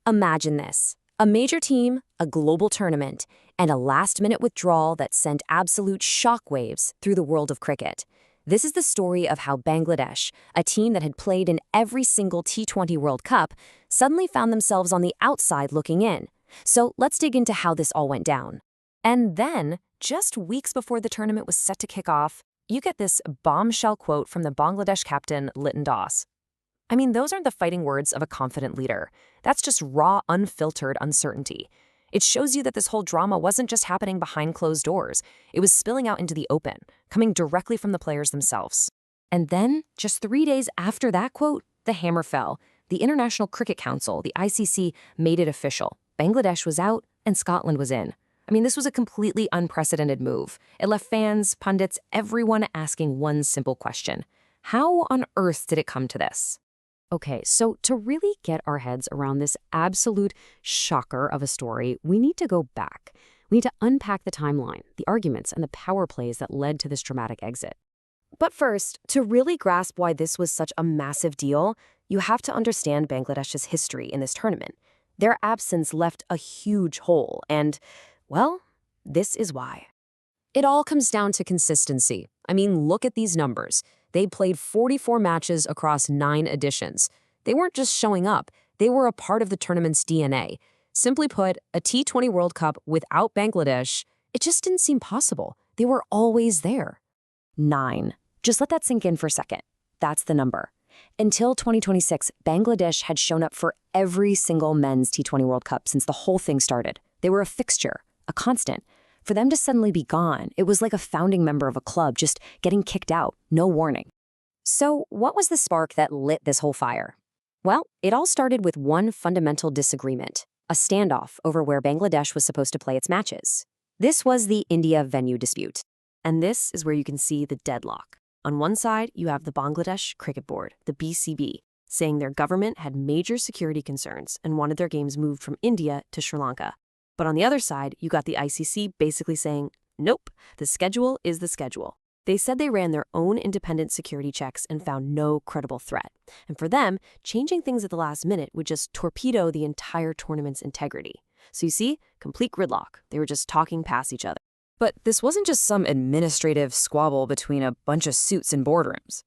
Imagine this. A major team, a global tournament, and a last-minute withdrawal that sent absolute shockwaves through the world of cricket. This is the story of how Bangladesh, a team that had played in every single T20 World Cup, suddenly found themselves on the outside looking in. So let's dig into how this all went down. And then, just weeks before the tournament was set to kick off, you get this bombshell quote from the Bangladesh captain, Liton Das. I mean, those aren't the fighting words of a confident leader. That's just raw, unfiltered uncertainty. It shows you that this whole drama wasn't just happening behind closed doors. It was spilling out into the open, coming directly from the players themselves. And then, just 3 days after that quote, the hammer fell. The International Cricket Council, the ICC, made it official. Bangladesh was out and Scotland was in. I mean, this was a completely unprecedented move. It left fans, pundits, everyone asking one simple question. How on earth did it come to this? Okay, so to really get our heads around this absolute shocker of a story, we need to go back. We need to unpack the timeline, the arguments, and the power plays that led to this dramatic exit. But first, to really grasp why this was such a massive deal, you have to understand Bangladesh's history in this tournament. Their absence left a huge hole, and, well, this is why. It all comes down to consistency. I mean, look at these numbers. They played 44 matches across 9 editions. They weren't just showing up, they were a part of the tournament's DNA. Simply put, a T20 World Cup without Bangladesh, it just didn't seem possible. They were always there. 9. Just let that sink in for a second. That's the number. Until 2026, Bangladesh had shown up for every single men's T20 World Cup since the whole thing started. They were a fixture, a constant. For them to suddenly be gone, it was like a founding member of a club just getting kicked out, no warning. So what was the spark that lit this whole fire? Well, it all started with one fundamental disagreement, a standoff over where Bangladesh was supposed to play its matches. This was the India venue dispute. And this is where you can see the deadlock. On one side, you have the Bangladesh Cricket Board, the BCB, saying their government had major security concerns and wanted their games moved from India to Sri Lanka. But on the other side, you got the ICC basically saying, nope, the schedule is the schedule. They said they ran their own independent security checks and found no credible threat. And for them, changing things at the last minute would just torpedo the entire tournament's integrity. So you see, complete gridlock. They were just talking past each other. But this wasn't just some administrative squabble between a bunch of suits in boardrooms.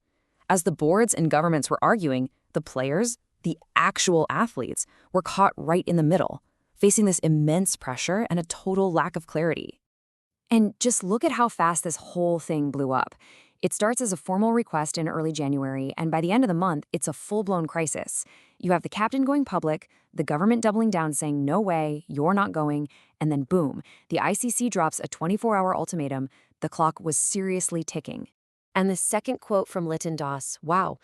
As the boards and governments were arguing, the players, the actual athletes, were caught right in the middle, facing this immense pressure and a total lack of clarity. And just look at how fast this whole thing blew up. It starts as a formal request in early January, and by the end of the month, it's a full-blown crisis. You have the captain going public, the government doubling down saying, no way, you're not going, and then boom, the ICC drops a 24-hour ultimatum. The clock was seriously ticking. And the second quote from Liton Das, wow,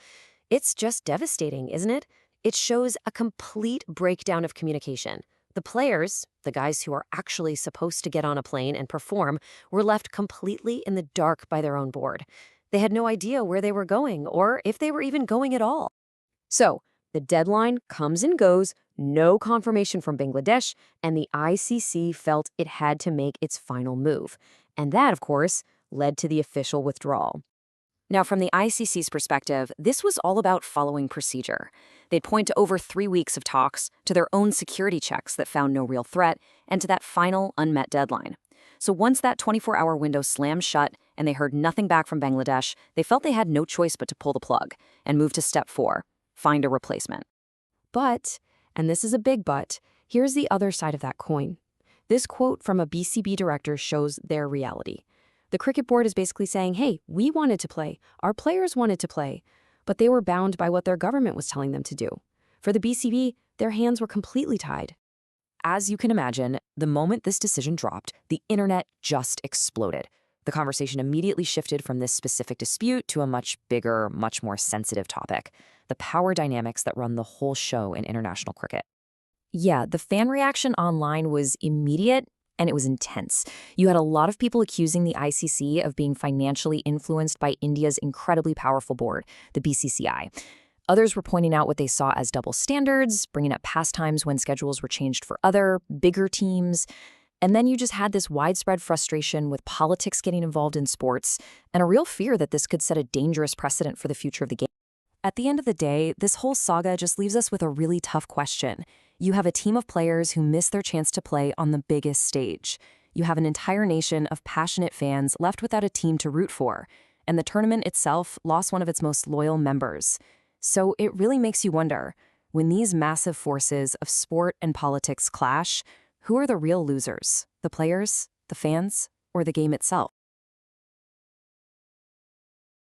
it's just devastating, isn't it? It shows a complete breakdown of communication. The players, the guys who are actually supposed to get on a plane and perform, were left completely in the dark by their own board. They had no idea where they were going or if they were even going at all. So, the deadline comes and goes, no confirmation from Bangladesh, and the ICC felt it had to make its final move. And that, of course, led to the official withdrawal. Now, from the ICC's perspective, this was all about following procedure. They'd point to over 3 weeks of talks, to their own security checks that found no real threat, and to that final unmet deadline. So once that 24-hour window slammed shut and they heard nothing back from Bangladesh, they felt they had no choice but to pull the plug and move to step 4, find a replacement. But, and this is a big but, here's the other side of that coin. This quote from a BCB director shows their reality. The cricket board is basically saying, hey, we wanted to play, our players wanted to play, but they were bound by what their government was telling them to do. For the BCB, their hands were completely tied. As you can imagine, the moment this decision dropped, the internet just exploded. The conversation immediately shifted from this specific dispute to a much bigger, much more sensitive topic, the power dynamics that run the whole show in international cricket. Yeah, the fan reaction online was immediate, and it was intense. You had a lot of people accusing the ICC of being financially influenced by India's incredibly powerful board, the BCCI. Others were pointing out what they saw as double standards, bringing up past times when schedules were changed for other, bigger teams. And then you just had this widespread frustration with politics getting involved in sports, and a real fear that this could set a dangerous precedent for the future of the game. At the end of the day, this whole saga just leaves us with a really tough question. You have a team of players who miss their chance to play on the biggest stage. You have an entire nation of passionate fans left without a team to root for, and the tournament itself lost one of its most loyal members. So it really makes you wonder, when these massive forces of sport and politics clash, who are the real losers? The players, the fans, or the game itself?